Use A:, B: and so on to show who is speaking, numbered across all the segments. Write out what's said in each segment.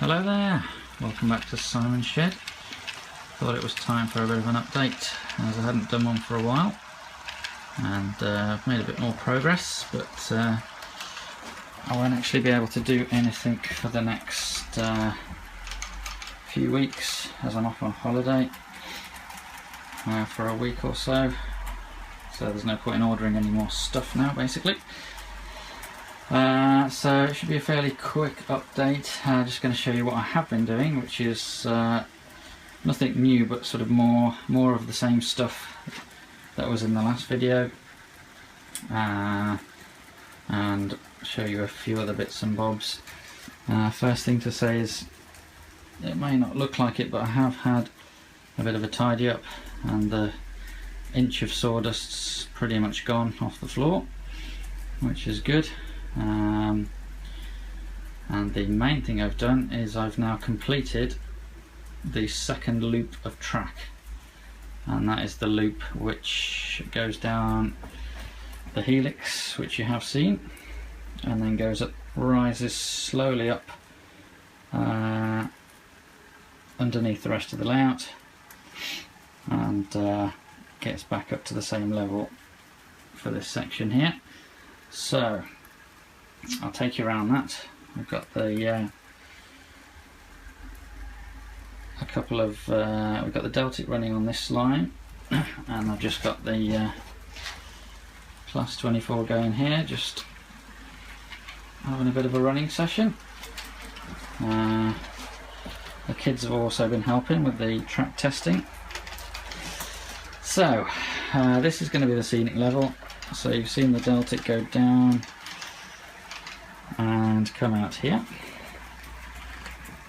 A: Hello there, welcome back to Simon's Shed. Thought it was time for a bit of an update as I hadn't done one for a while, and I've made a bit more progress, but I won't actually be able to do anything for the next few weeks as I'm off on holiday for a week or so, so there's no point in ordering any more stuff now basically. So it should be a fairly quick update. Just going to show you what I have been doing, which is nothing new, but sort of more of the same stuff that was in the last video, and show you a few other bits and bobs. First thing to say is, it may not look like it, but I have had a bit of a tidy up, and the inch of sawdust's pretty much gone off the floor, which is good. And the main thing I've done is I've now completed the second loop of track, and that is the loop which goes down the Helix, which you have seen, and then goes up, rises slowly up underneath the rest of the layout, and gets back up to the same level for this section here. So I'll take you around that. We've got the we've got the Deltic running on this line, and I've just got the Class 24 going here, just having a bit of a running session. The kids have also been helping with the track testing. So this is going to be the scenic level. So you've seen the Deltic go down and come out here.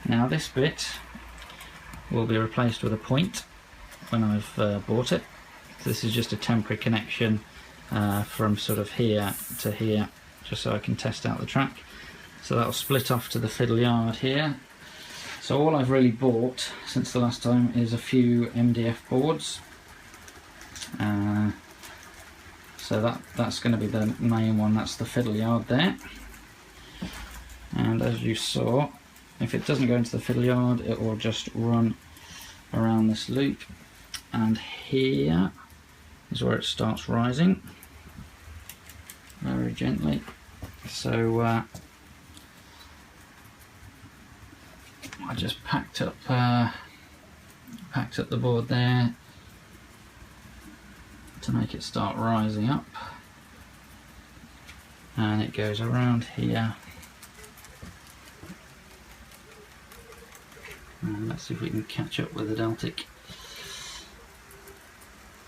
A: Now this bit will be replaced with a point when I've bought it. This is just a temporary connection from sort of here to here, just so I can test out the track. So that'll split off to the fiddle yard here. So all I've really bought since the last time is a few MDF boards. So that's going to be the main one, that's the fiddle yard there. And as you saw, if it doesn't go into the fiddle yard, it will just run around this loop, and here is where it starts rising very gently. So I just packed up the board there to make it start rising up, and it goes around here. And let's see if we can catch up with the Deltic.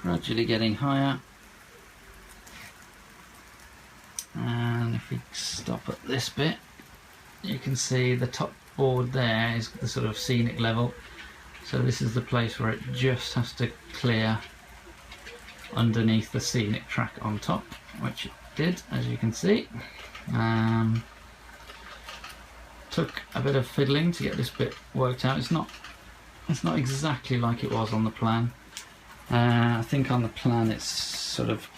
A: Gradually getting higher, and if we stop at this bit, you can see the top board there is the sort of scenic level. So this is the place where it just has to clear underneath the scenic track on top, which it did, as you can see. Took a bit of fiddling to get this bit worked out. It's not exactly like it was on the plan. I think on the plan it's sort of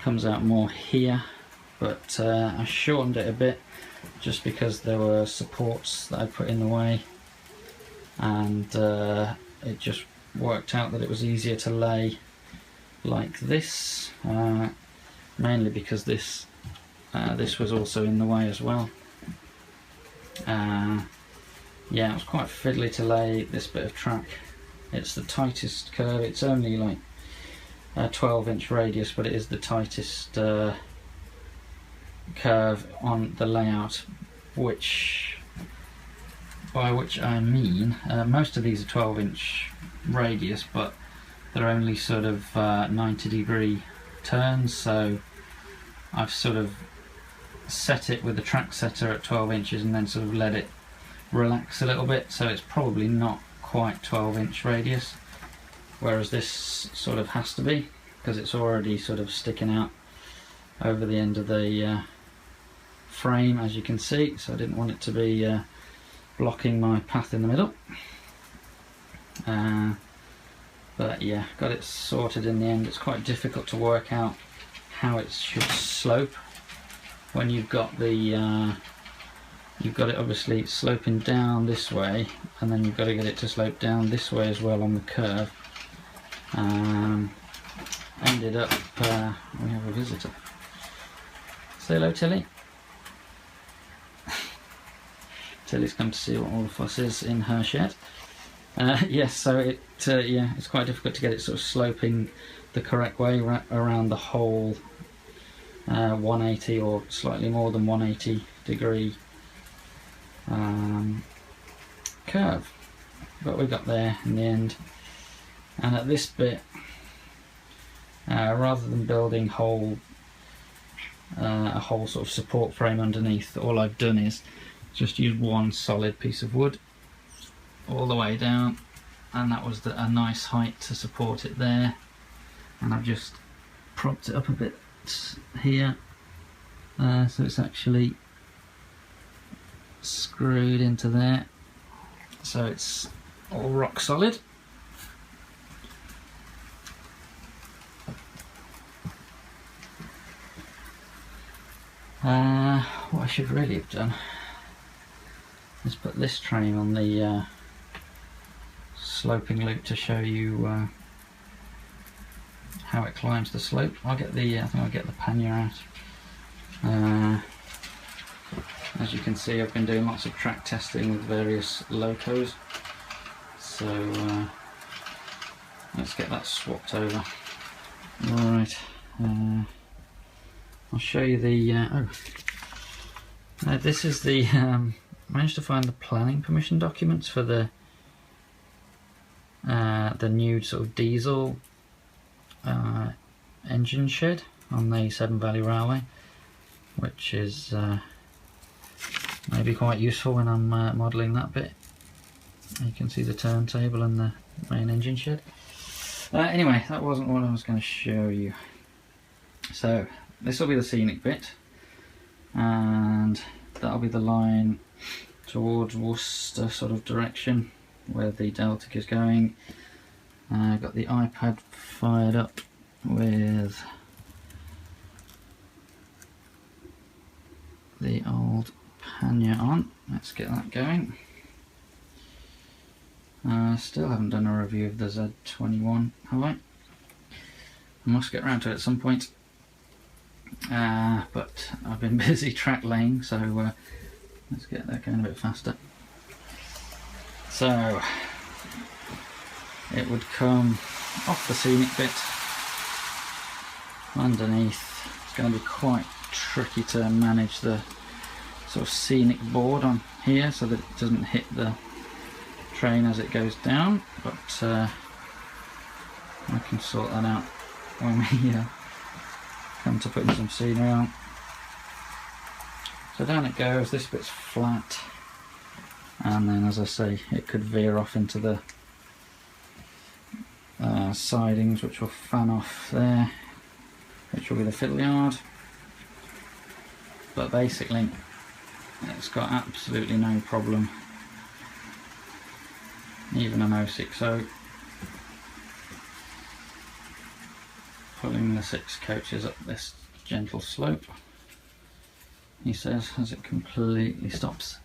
A: comes out more here, but I shortened it a bit just because there were supports that I put in the way, and it just worked out that it was easier to lay like this, mainly because this was also in the way as well. Yeah, it was quite fiddly to lay this bit of track. It's the tightest curve. It's only like a 12-inch radius, but it is the tightest curve on the layout, by which I mean most of these are 12-inch radius, but they're only sort of 90-degree turns, so I've sort of set it with the track setter at 12 inches and then sort of let it relax a little bit, so it's probably not quite 12-inch radius, whereas this sort of has to be, because it's already sort of sticking out over the end of the frame, as you can see, so I didn't want it to be blocking my path in the middle. But yeah, got it sorted in the end. It's quite difficult to work out how it should slope when you've got the you've got it obviously sloping down this way, and then you've got to get it to slope down this way as well on the curve. Ended up, we have a visitor. Say hello, Tilly. Tilly's come to see what all the fuss is in her shed. Yes, so it's quite difficult to get it sort of sloping the correct way around the whole 180 or slightly more than 180 degree curve, but we got there in the end. And at this bit, rather than building a whole sort of support frame underneath, all I've done is just use one solid piece of wood all the way down, and that was a nice height to support it there. And I've just propped it up a bit here, so it's actually screwed into there, so it's all rock solid. What I should really have done is put this train on the sloping loop to show you how it climbs the slope. I think I'll get the pannier out. As you can see, I've been doing lots of track testing with various locos, so let's get that swapped over. Alright, I'll show you the this is the managed to find the planning permission documents for the new sort of diesel engine shed on the Severn Valley Railway, which is maybe quite useful when I'm modelling that bit. You can see the turntable and the main engine shed. Anyway, that wasn't what I was going to show you. So this will be the scenic bit, and that'll be the line towards Worcester sort of direction where the Deltic is going. I've got the iPad fired up with the old pannier on. Let's get that going. Still haven't done a review of the Z21, have I? I must get around to it at some point. But I've been busy track laying, so let's get that going a bit faster. So it would come off the scenic bit underneath. It's going to be quite tricky to manage the sort of scenic board on here so that it doesn't hit the train as it goes down, but I can sort that out when we come to putting some scenery on. So down it goes. This bit's flat, and then, as I say, it could veer off into the sidings, which will fan off there, which will be the fiddle yard. But basically it's got absolutely no problem, even an 060, pulling the 6 coaches up this gentle slope, he says, as it completely stops.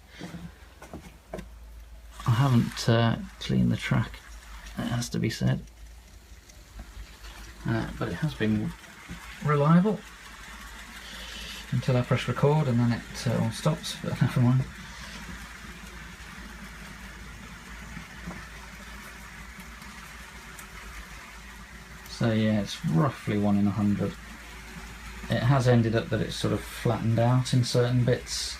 A: I haven't cleaned the track, it has to be said, but it has been reliable until I press record, and then it all stops, but never mind. So yeah, it's roughly 1 in 100. It has ended up that it's sort of flattened out in certain bits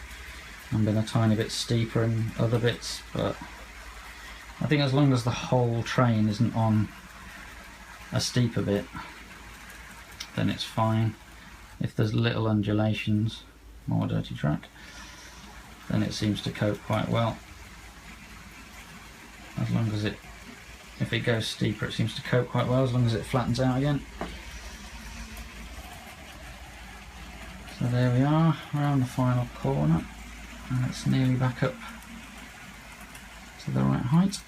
A: and been a tiny bit steeper in other bits, but I think as long as the whole train isn't on a steeper bit, then it's fine. If there's little undulations, more dirty track, then it seems to cope quite well. As long as if it goes steeper, it seems to cope quite well, as long as it flattens out again. So there we are, around the final corner, and it's nearly back up to the right height.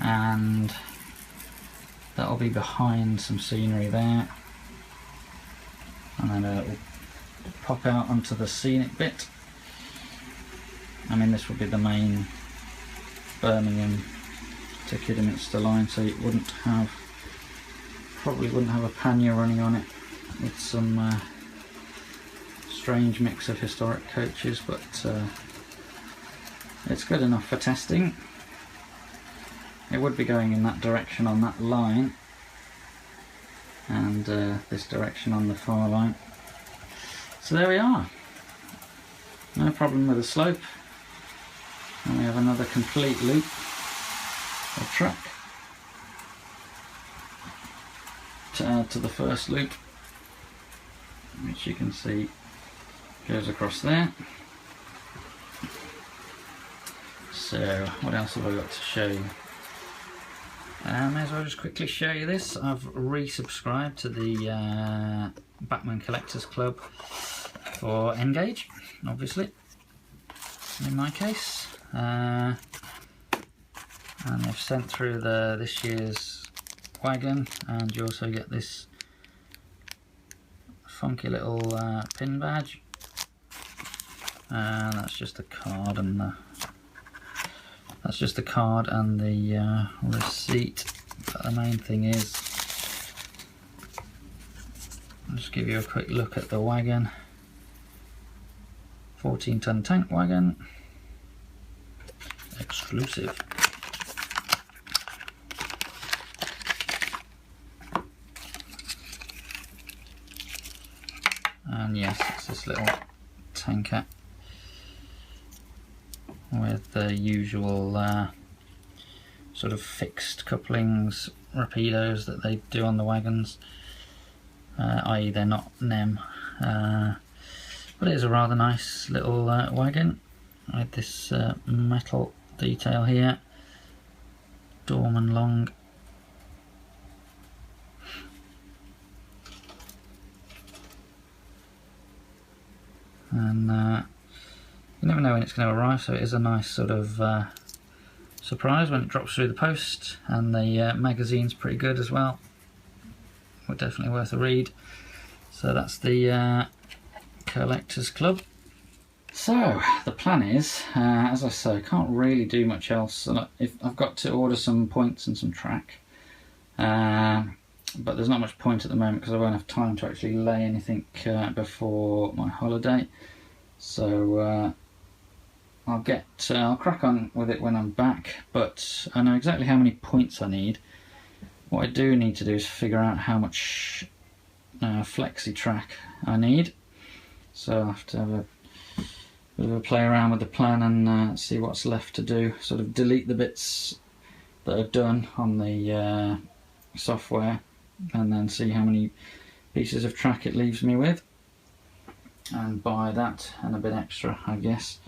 A: And that'll be behind some scenery there, and then it'll pop out onto the scenic bit. I mean, this would be the main Birmingham to Kidderminster line, so it wouldn't have, probably wouldn't have a pannier running on it with some strange mix of historic coaches, but it's good enough for testing. It would be going in that direction on that line, and this direction on the far line. So there we are. No problem with the slope. And we have another complete loop of track to add to the first loop, which you can see goes across there. So what else have I got to show you? May as well just quickly show you this. I've resubscribed to the Batman Collectors Club for N-Gauge, obviously, in my case. And they've sent through this year's wagon, and you also get this funky little pin badge. And that's just the card and the receipt. But the main thing is, I'll just give you a quick look at the wagon. 14-ton tank wagon, exclusive. And yes, it's this little tanker with the usual sort of fixed couplings, rapidos that they do on the wagons, i.e. they're not NEM, but it is a rather nice little wagon with this metal detail here, Dorman long. And you never know when it's going to arrive, so it is a nice sort of surprise when it drops through the post. And the magazine's pretty good as well. Well, definitely worth a read. So that's the Collectors Club. So the plan is, as I say, I can't really do much else. If I've got to order some points and some track, but there's not much point at the moment because I won't have time to actually lay anything before my holiday. So I'll crack on with it when I'm back, but I know exactly how many points I need. What I do need to do is figure out how much flexi track I need. So I'll have to have a bit of a play around with the plan and see what's left to do. Sort of delete the bits that I've done on the software, and then see how many pieces of track it leaves me with, and buy that and a bit extra, I guess.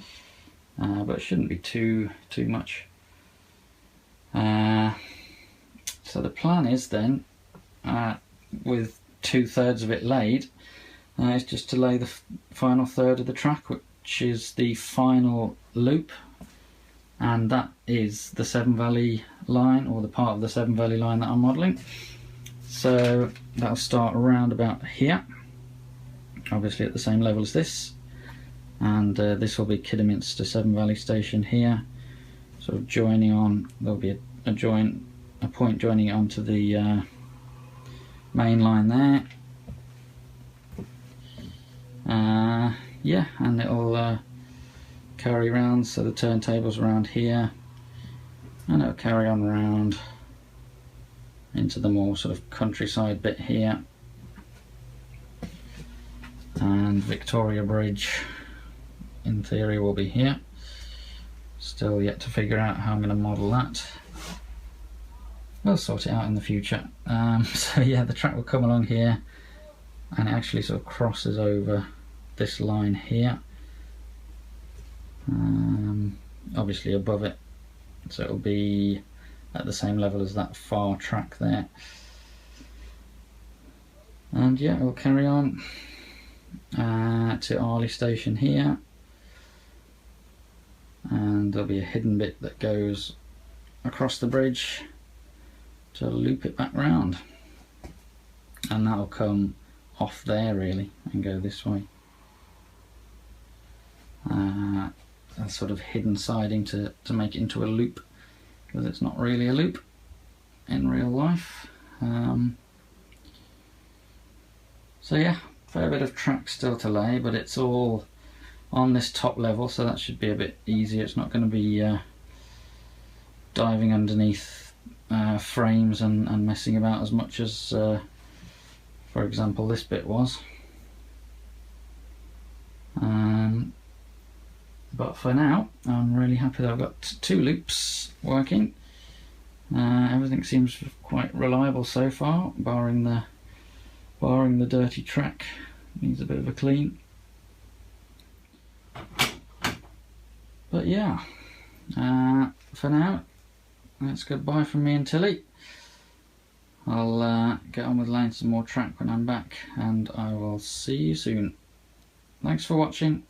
A: But it shouldn't be too much. So the plan is then, with 2/3 of it laid, is just to lay the final third of the track, which is the final loop, and that is the Severn Valley line, or the part of the Severn Valley line that I'm modelling. So that'll start around about here, obviously at the same level as this, and this will be Kidderminster Severn Valley Station here, sort of joining on. There'll be a point joining it onto the main line there. Yeah, and it'll carry round, so the turntable's around here, and it'll carry on round into the more sort of countryside bit here, and Victoria Bridge in theory will be here. Still yet to figure out how I'm going to model that. We'll sort it out in the future. So yeah, the track will come along here, and it actually sort of crosses over this line here, obviously above it, so it'll be at the same level as that far track there. And yeah, we'll carry on to Arley Station here, and there'll be a hidden bit that goes across the bridge to loop it back round, and that'll come off there really and go this way. a sort of hidden siding to make it into a loop, because it's not really a loop in real life. So yeah, fair bit of track still to lay, but it's all on this top level, so that should be a bit easier. It's not going to be diving underneath frames and messing about as much as, for example, this bit was. But for now, I'm really happy that I've got 2 loops working. Everything seems quite reliable so far, barring the dirty track. Needs a bit of a clean. But yeah, for now, that's goodbye from me and Tilly. I'll get on with laying some more track when I'm back, and I will see you soon. Thanks for watching.